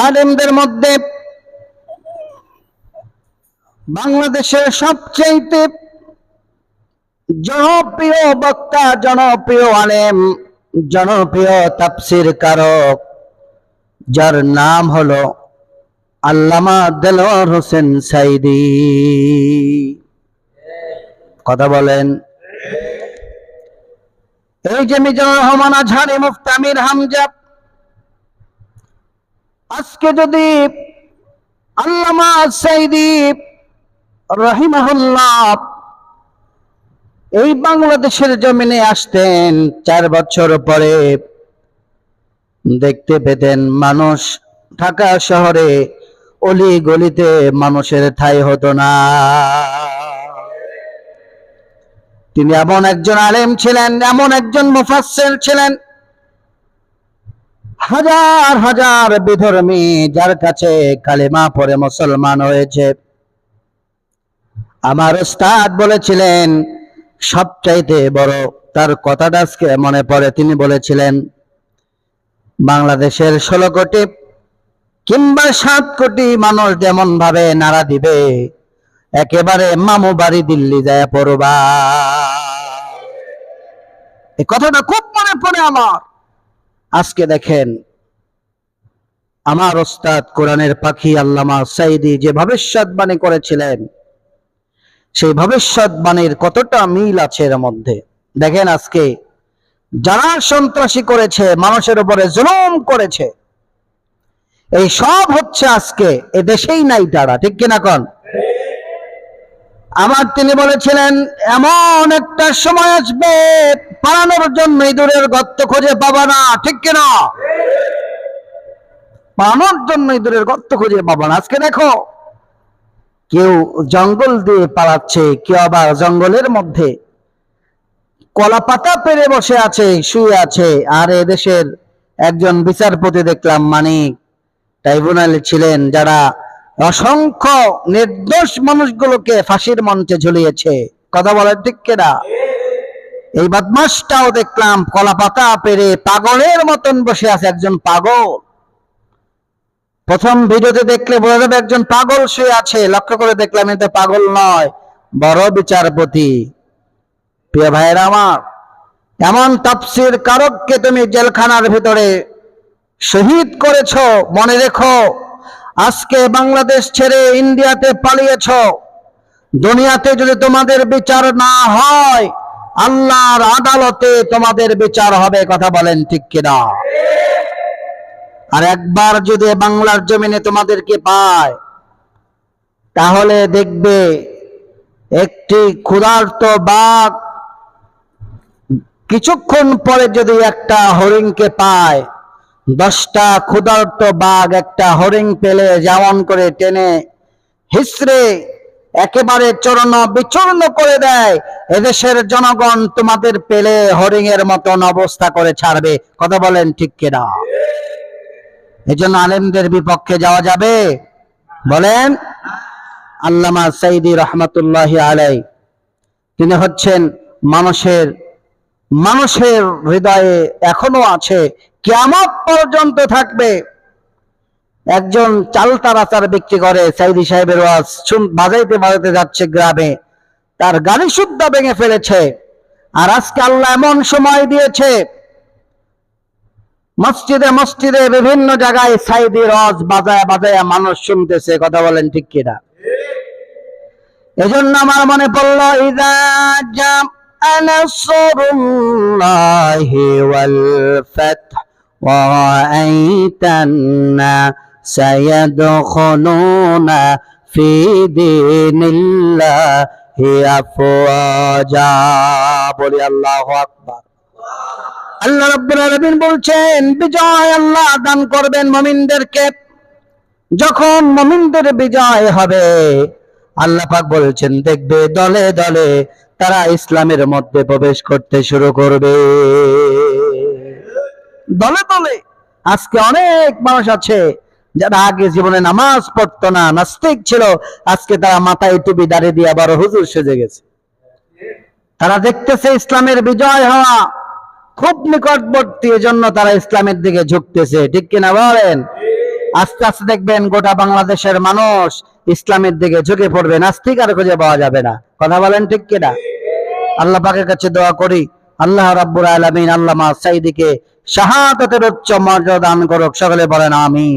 আলেমদের মধ্যে বাংলাদেশের সবচেয়ে জনপ্রিয় বক্তা, জনপ্রিয় আলেম, জনপ্রিয় তাফসীর কারক, যার নাম হলো আল্লামা দেলোয়ার হোসেন সাঈদী। কথা বলেন। এই যে মিজানুর রহমান আজহারী, মুফতি আমির হামজা, আজকে যদি আল্লামা সাঈদী রাহিমাহুল্লাহ এই বাংলাদেশের জমিনে আসতেন, 4 বছর পরে দেখতে পেতেন মানুষ ঢাকা শহরে অলি গলিতে মানুষের ঠাঁই হতো না। তিনি এমন একজন আলেম ছিলেন, এমন একজন মুফাসসির ছিলেন, হাজার হাজার বিধর্মী যার কাছে কালেমা পড়ে মুসলমান হয়েছে। আমার উস্তাদ বলেছিলেন, সবচাইতে বড় তার কথাটা আজকে মনে পড়ে। তিনি বলেছিলেন, বাংলাদেশের 16 কোটি কিংবা 7 কোটি মানুষ যেমন ভাবে নাড়া দিবে, একেবারে মামু বাড়ি দিল্লি যায় পড়বা। এই কথাটা খুব মনে পড়ে আমার। আজকে দেখেন, আমার ওস্তাদ কোরআনের পাখি আল্লামা সাঈদী যে ভবিষ্যৎবাণী করেছিলেন, সেই ভবিষ্যৎবাণীর কতটা মিল আছে এর মধ্যে। দেখেন, আজকে যারা সন্ত্রাসী করেছে, মানুষের উপরে জুলুম করেছে, এই সব হচ্ছে আজকে এ দেশেই নাই তারা। ঠিক কিনা কোন? আবার তিনি বলেছিলেন, এমন একটা সময় আসবে পালানোর জন্য ইঁদুরের গর্ত খুঁজে পাবা না। ঠিক কিনা? পালানোর জন্য ইঁদুরের গর্ত খুঁজে পাবা না। আজকে দেখো, কেউ জঙ্গল দিয়ে পালাচ্ছে, কেউ আবার জঙ্গলের মধ্যে কলা পাতা পেরে বসে আছে, শুয়ে আছে। আর এদেশের একজন বিচারপতি দেখলাম, মানিক ট্রাইব্যুনালে ছিলেন, যারা অসংখ্য নির্দোষ মানুষগুলোকে ফাঁসির মঞ্চে ঝুলিয়েছে। কথা বলেন ঠিক কিনা? এই বদমাশটাও দেখলাম কলা পাতা পেরে পাগলের মতন বসে আছে, একজন পাগল। প্রথম ভিডিওতে দেখলে বোঝা যাবে একজন পাগল শুয়ে আছে, লক্ষ্য করে দেখলাম এটা পাগল নয়, বড় বিচারপতি। প্রিয় ভাইয়েরা আমার, এমন তাফসীর কারককে তুমি জেলখানার ভিতরে শহীদ করেছো, মনে রেখো, আজকে বাংলাদেশ ছেড়ে ইন্ডিয়াতে পালিয়েছো। দুনিয়াতে যদি তোমাদের বিচার না হয়, আল্লাহর আদালতে তোমাদের বিচার হবে। কথা বলেন ঠিক কিনা? আর একবার যদি বাংলার জমিনে তোমাদেরকে পায়, তাহলে দেখবে একটি ক্ষুধার্ত বাঘ কিছুক্ষণ পরে যদি একটা হরিণকে পায়, 10টা ক্ষুধার্ত বাঘ একটা হরিণ পেলে যেমন করে টেনে হিসড়ে একেবারে চূর্ণ বিচূর্ণ করে দেয়, এদেশের জনগণ তোমাদের পেলে হরিণের মতন অবস্থা করে ছাড়বে। কথা বলেন ঠিক কিনা? এজন্য আলেমদের বিপক্ষে যাওয়া যাবে? বলেন। আল্লামা সাঈদী রহমাতুল্লাহি আলাইহি, তিনি হচ্ছেন মানুষের হৃদয়ে এখনো আছে, কিয়ামত পর্যন্ত থাকবে। একজন চালতার আচার বিক্রি করে, সাঈদী সাহেবের ওয়াজ বাজাইতে বাজাইতে যাচ্ছে গ্রামে, তার গাড়ি শুদ্ধ ভেঙে ফেলেছে। আর আজকে আল্লাহ এমন সময় দিয়েছে, মসজিদে মসজিদে বিভিন্ন জায়গায় সাঈদীর ওয়াজ বাজায় বাজায় মানুষ শুনতেছে। কথা বলেন ঠিক কিনা? এজন্য আমার মনে পড়লো, ইযা জাআ নাসরুল্লাহি ওয়াল ফাতহ ওয়া রাআইতান নাসা ইয়াদখুলুনা ফি দীনিল্লাহি আফওয়াজা। বলি আল্লাহু আকবার। আল্লাহ রাব্বুল আলামিন বলছেন, বিজয় আল্লাহ দান করবেন মুমিনদেরকে। যখন মুমিনদের বিজয় হবে, আল্লাহ পাক বলছেন, দেখবে দলে দলে তারা ইসলামের মধ্যে প্রবেশ করতে শুরু করবে। দলে দলে। আজকে অনেক মানুষ আছে যারা আগে জীবনে নামাজ পড়তো না, নাস্তিক ছিল, আজকে তারা মাথায় টুপি দাঁড়িয়ে দিয়ে আবার হুজুর সেজে গেছে। তারা দেখতেছে ইসলামের বিজয় হওয়া খুব নিকটবর্তী, এজন্য তারা ইসলামের দিকে ঝুঁকতেছে। ঠিক কিনা বলেন? আস্তে আস্তে দেখবেন গোটা বাংলাদেশের মানুষ ইসলামের দিকে ঝুঁকে পড়বে, নাস্তিক আর খুঁজে পাওয়া যাবে না। কথা বলেন ঠিক কিনা? আল্লাহ পাকের কাছে দোয়া করি, আল্লাহ রাব্বুল আলামিন আল্লামা সাঈদীকে শাহাদাতের উচ্চ মর্যাদা দান করুক। সকলে বলেন আমিন।